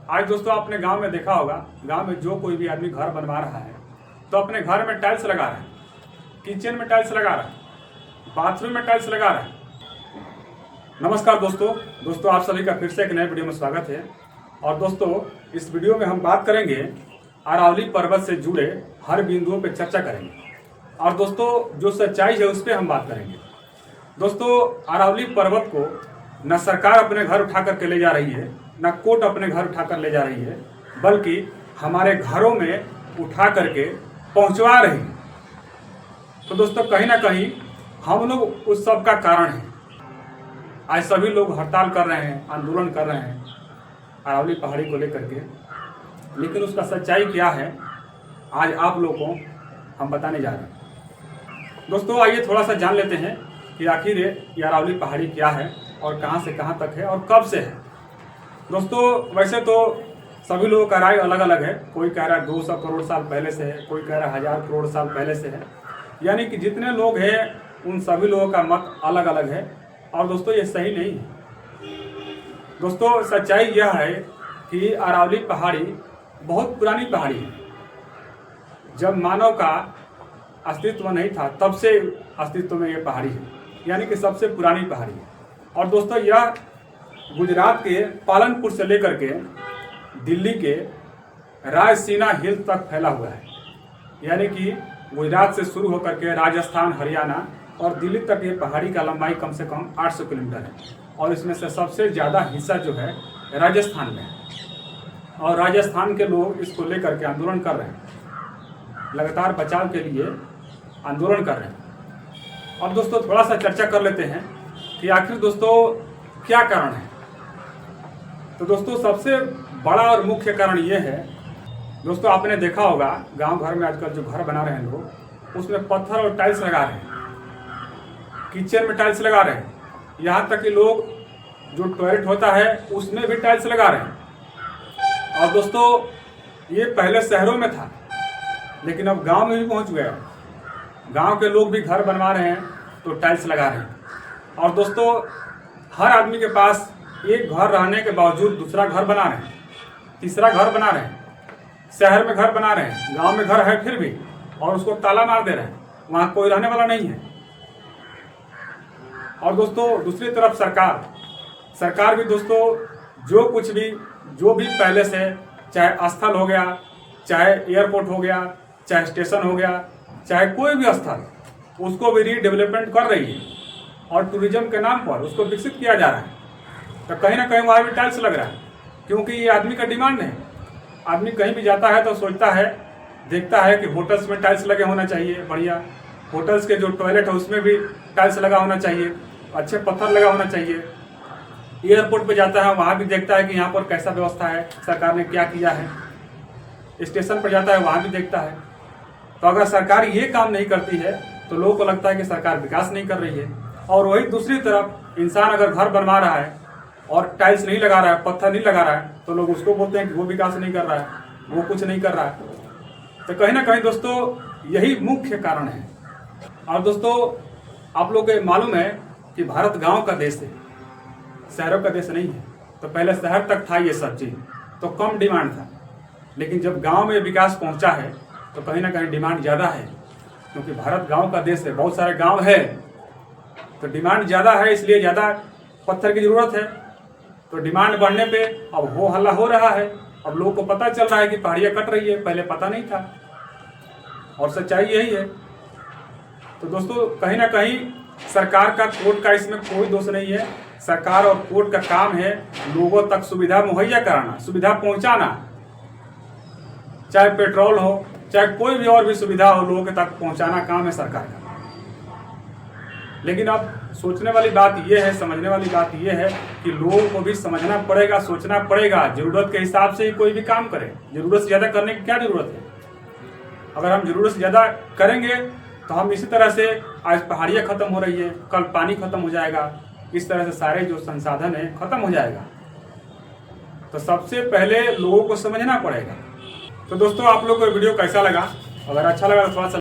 आज दोस्तों आपने गांव में देखा होगा, गांव में जो कोई भी आदमी घर बनवा रहा है तो अपने घर में टाइल्स लगा रहा है, किचन में टाइल्स लगा रहा है, बाथरूम में टाइल्स लगा रहा है। नमस्कार दोस्तों आप सभी का फिर से एक नए वीडियो में स्वागत है। और दोस्तों इस वीडियो में हम बात करेंगे अरावली पर्वत से जुड़े हर बिंदुओं पर चर्चा करेंगे और दोस्तों जो सच्चाई है उस पर हम बात करेंगे। दोस्तों अरावली पर्वत को न सरकार अपने घर उठा करके ले जा रही है, न कोर्ट अपने घर उठा कर ले जा रही है, बल्कि हमारे घरों में उठा करके पहुंचवा रही है। तो दोस्तों कहीं ना कहीं हम लोग उस सब का कारण हैं। आज सभी लोग हड़ताल कर रहे हैं, आंदोलन कर रहे हैं अरावली पहाड़ी को लेकर के, लेकिन उसका सच्चाई क्या है आज आप लोगों को हम बताने जा रहे हैं। दोस्तों आइए थोड़ा सा जान लेते हैं कि आखिर ये अरावली पहाड़ी क्या है और कहां से कहां तक है और कब से है। दोस्तों वैसे तो सभी लोगों का राय अलग अलग है। कोई कह रहा है 200 करोड़ साल पहले से है, कोई कह रहा है 1000 करोड़ साल पहले से है। यानी कि जितने लोग हैं उन सभी लोगों का मत अलग अलग है और दोस्तों ये सही नहीं है। दोस्तों सच्चाई यह है कि अरावली पहाड़ी बहुत पुरानी पहाड़ी है। जब मानव का अस्तित्व नहीं था तब से अस्तित्व में ये पहाड़ी है, यानी कि सबसे पुरानी पहाड़ी है। और दोस्तों यह गुजरात के पालनपुर से लेकर के दिल्ली के रायसीना हिल तक फैला हुआ है। यानी कि गुजरात से शुरू होकर के राजस्थान, हरियाणा और दिल्ली तक ये पहाड़ी का लंबाई कम से कम 800 किलोमीटर है। और इसमें से सबसे ज़्यादा हिस्सा जो है राजस्थान में है और राजस्थान के लोग इसको लेकर के आंदोलन कर रहे हैं, लगातार बचाव के लिए आंदोलन कर रहे हैं। अब दोस्तों थोड़ा सा चर्चा कर लेते हैं कि आखिर दोस्तों क्या कारण है। तो दोस्तों सबसे बड़ा और मुख्य कारण ये है, दोस्तों आपने देखा होगा गांव घर में आजकल जो घर बना रहे हैं लोग उसमें पत्थर और टाइल्स लगा रहे हैं, किचन में टाइल्स लगा रहे हैं, यहाँ तक कि लोग जो टॉयलेट होता है उसमें भी टाइल्स लगा रहे हैं। और दोस्तों ये पहले शहरों में था लेकिन अब गांव में भी पहुंच गया। गांव के लोग भी घर बनवा रहे हैं तो टाइल्स लगा रहे हैं। और दोस्तों हर आदमी के पास एक घर रहने के बावजूद दूसरा घर बना रहे हैं, तीसरा घर बना रहे हैं, शहर में घर बना रहे हैं, गांव में घर है फिर भी, और उसको ताला मार दे रहे हैं, वहाँ कोई रहने वाला नहीं है। और दोस्तों दूसरी तरफ सरकार भी दोस्तों जो भी पहले से, चाहे स्थल हो गया, चाहे एयरपोर्ट हो गया, चाहे स्टेशन हो गया, चाहे कोई भी स्थल, उसको भी रीडेवलपमेंट कर रही है और टूरिज्म के नाम पर उसको विकसित किया जा रहा है। तो कहीं ना कहीं वहाँ भी टाइल्स लग रहा है, क्योंकि ये आदमी का डिमांड है। आदमी कहीं भी जाता है तो सोचता है, देखता है कि होटल्स में टाइल्स लगे होना चाहिए, बढ़िया होटल्स के जो टॉयलेट है उसमें भी टाइल्स लगा होना चाहिए, अच्छे पत्थर लगा होना चाहिए। एयरपोर्ट पे जाता है वहाँ भी देखता है कि यहाँ पर कैसा व्यवस्था है, सरकार ने क्या किया है। स्टेशन पर जाता है वहाँ भी देखता है। तो अगर सरकार ये काम नहीं करती है तो लोगों को लगता है कि सरकार विकास नहीं कर रही है। और वही दूसरी तरफ इंसान अगर घर बनवा रहा है और टाइल्स नहीं लगा रहा है, पत्थर नहीं लगा रहा है, तो लोग उसको बोलते हैं कि वो विकास नहीं कर रहा है, वो कुछ नहीं कर रहा है। तो कहीं ना कहीं दोस्तों यही मुख्य कारण है। और दोस्तों आप लोग को मालूम है कि भारत गांव का देश है, शहरों का देश नहीं है। तो पहले शहर तक था ये सब चीज़ तो कम डिमांड था, लेकिन जब गांव में विकास पहुंचा है तो कहीं ना कहीं डिमांड ज़्यादा है, क्योंकि भारत गांव का देश है, बहुत सारे गांव है तो डिमांड ज़्यादा है, इसलिए ज़्यादा पत्थर की ज़रूरत है। तो डिमांड बढ़ने पे अब हो हल्ला हो रहा है। अब लोगों को पता चल रहा है कि पहाड़ियाँ कट रही है, पहले पता नहीं था और सच्चाई यही है। तो दोस्तों कहीं ना कहीं सरकार का, कोर्ट का इसमें कोई दोष नहीं है। सरकार और कोर्ट का काम है लोगों तक सुविधा मुहैया कराना, सुविधा पहुंचाना, चाहे पेट्रोल हो, चाहे कोई भी और भी सुविधा हो, लोगों के तक पहुंचाना काम है सरकार का। लेकिन अब सोचने वाली बात यह है, समझने वाली बात यह है कि लोगों को भी समझना पड़ेगा, सोचना पड़ेगा, जरूरत के हिसाब से ही कोई भी काम करे। जरूरत से ज़्यादा करने की क्या जरूरत है? अगर हम जरूरत से ज़्यादा करेंगे तो हम इसी तरह से, आज पहाड़ियाँ खत्म हो रही है, कल पानी खत्म हो जाएगा, इस तरह से सारे जो संसाधन है खत्म हो जाएगा। तो सबसे पहले लोगों को समझना पड़ेगा। तो दोस्तों आप लोग को वीडियो कैसा लगा? अगर अच्छा लगा तो थोड़ा सा